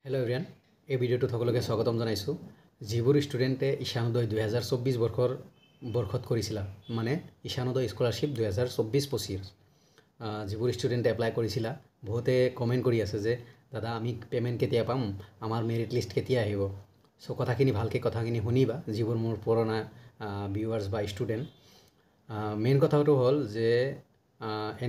Hello' everyone, এই ভিডিঅ'টোত সকলোকে স্বাগতম জনাইছোঁ। যিবোৰ ষ্টুডেণ্টে ঈশানোদয় 2024 বৰ্ষত কৰিছিলা, মানে ঈশানোদয় স্কলাৰশ্বিপ 2024-25, যিবোৰ ষ্টুডেণ্টে এপ্লাই কৰিছিলা, বহুতে কমেণ্ট কৰি আছে যে দাদা আমি পে'মেণ্ট কেতিয়া পাম, আমাৰ মেৰিট লিষ্ট কেতিয়া আহিব। চ' কথাখিনি শুনিবা, যিবোৰ মোৰ পুৰণা ভিউৱাৰ্ছ বা ষ্টুডেণ্ট। মেইন কথাটো হ'ল যে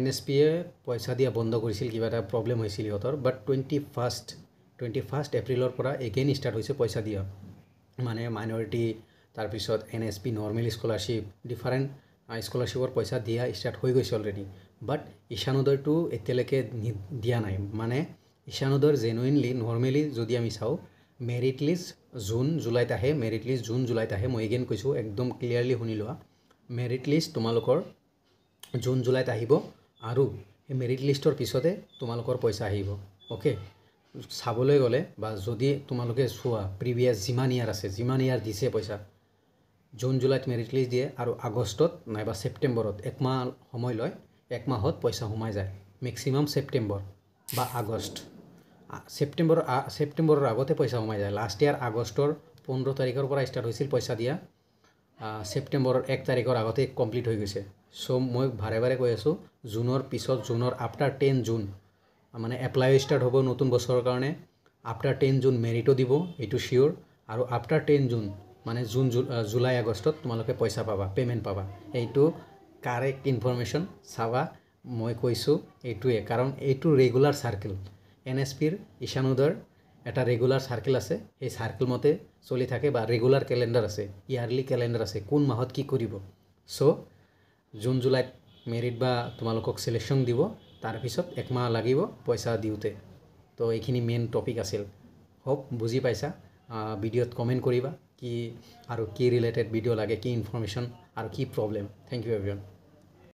NSPয়ে পইচা দিয়া বন্ধ কৰিছিল, কিবা এটা প্ৰব্লেম হৈছিল সিহঁতৰ। বাট 21 এপ্ৰিলৰ পৰা এগেইন ষ্টাৰ্ট হৈছে পইচা দিয়া, মানে মাইনৰিটি, তাৰপিছত NSP নৰ্মেল স্কলাৰশ্বিপ, ডিফাৰেণ্ট স্কলাৰশ্বিপৰ পইচা দিয়া ষ্টাৰ্ট হৈ গৈছে অলৰেডি। বাট ঈশানোদয়টো এতিয়ালৈকে দিয়া নাই। মানে ঈশানোদয়ৰ জেনুইনলি নৰ্মেলি যদি আমি চাওঁ, মেৰিট লিষ্ট জুন জুলাইত আহে, মই এগেইন কৈছোঁ, একদম ক্লিয়াৰলি শুনি লোৱা। মেৰিট লিষ্ট তোমালোকৰ জুন জুলাইত আহিব, আৰু সেই মেৰিট লিষ্টৰ পিছতে তোমালোকৰ পইচা আহিব। অ'কে, চাবলৈ গ'লে বা যদি তোমালোকে চোৱা প্ৰিভিয়াছ যিমান ইয়াৰ দিছে পইচা, জুন জুলাইত মেৰিট লিষ্ট দিয়ে, আৰু আগষ্টত নাইবা ছেপ্টেম্বৰত একমাহ সময় লয়, একমাহত পইচা সোমাই যায়। মেক্সিমাম ছেপ্টেম্বৰ বা আগষ্ট, ছেপ্টেম্বৰৰ আগতে পইচা সোমাই যায়। লাষ্ট ইয়াৰ আগষ্টৰ 15 তাৰিখৰ পৰা ষ্টাৰ্ট হৈছিল পইচা দিয়া, ছেপ্টেম্বৰৰ 1 তাৰিখৰ আগতে কমপ্লিট হৈ গৈছে। চ' মই বাৰে বাৰে কৈ আছোঁ, জুনৰ পিছত, জুনৰ আফটাৰ 10 জুন মানে এপ্লাই ষ্টাৰ্ট হ'ব নতুন বছৰৰ কাৰণে। আফটাৰ 10 জুন মেৰিটো দিব, এইটো চিয়'ৰ। আৰু আফটাৰ 10 জুন মানে জুলাই আগষ্টত তোমালোকে পইচা পাবা, পে'মেণ্ট পাবা। এইটো কাৰেক্ট ইনফৰমেশ্যন। চাবা, মই কৈছোঁ এইটোৱে, কাৰণ এইটো ৰেগুলাৰ চাৰ্কেল। NSPৰ ঈশানোদয়ৰ এটা ৰেগুলাৰ চাৰ্কেল আছে, সেই চাৰ্কেল মতে চলি থাকে, বা ৰেগুলাৰ কেলেণ্ডাৰ আছে, ইয়াৰলি কেলেণ্ডাৰ আছে, কোন মাহত কি কৰিব। চ' জুন জুলাইত মেৰিট বা তোমালোকক চিলেকশ্যন দিব, তাৰপিছত একমাহ লাগিব পইচা দিওঁতে। তো এইখিনি মেইন টপিক আছিল। হোপ বুজি পাইছা। ভিডিঅ'ত কমেণ্ট কৰিবা কি আৰু কি ৰিলেটেড ভিডিঅ' লাগে, কি ইনফৰমেশ্যন আৰু কি প্ৰব্লেম। Thank U everyone.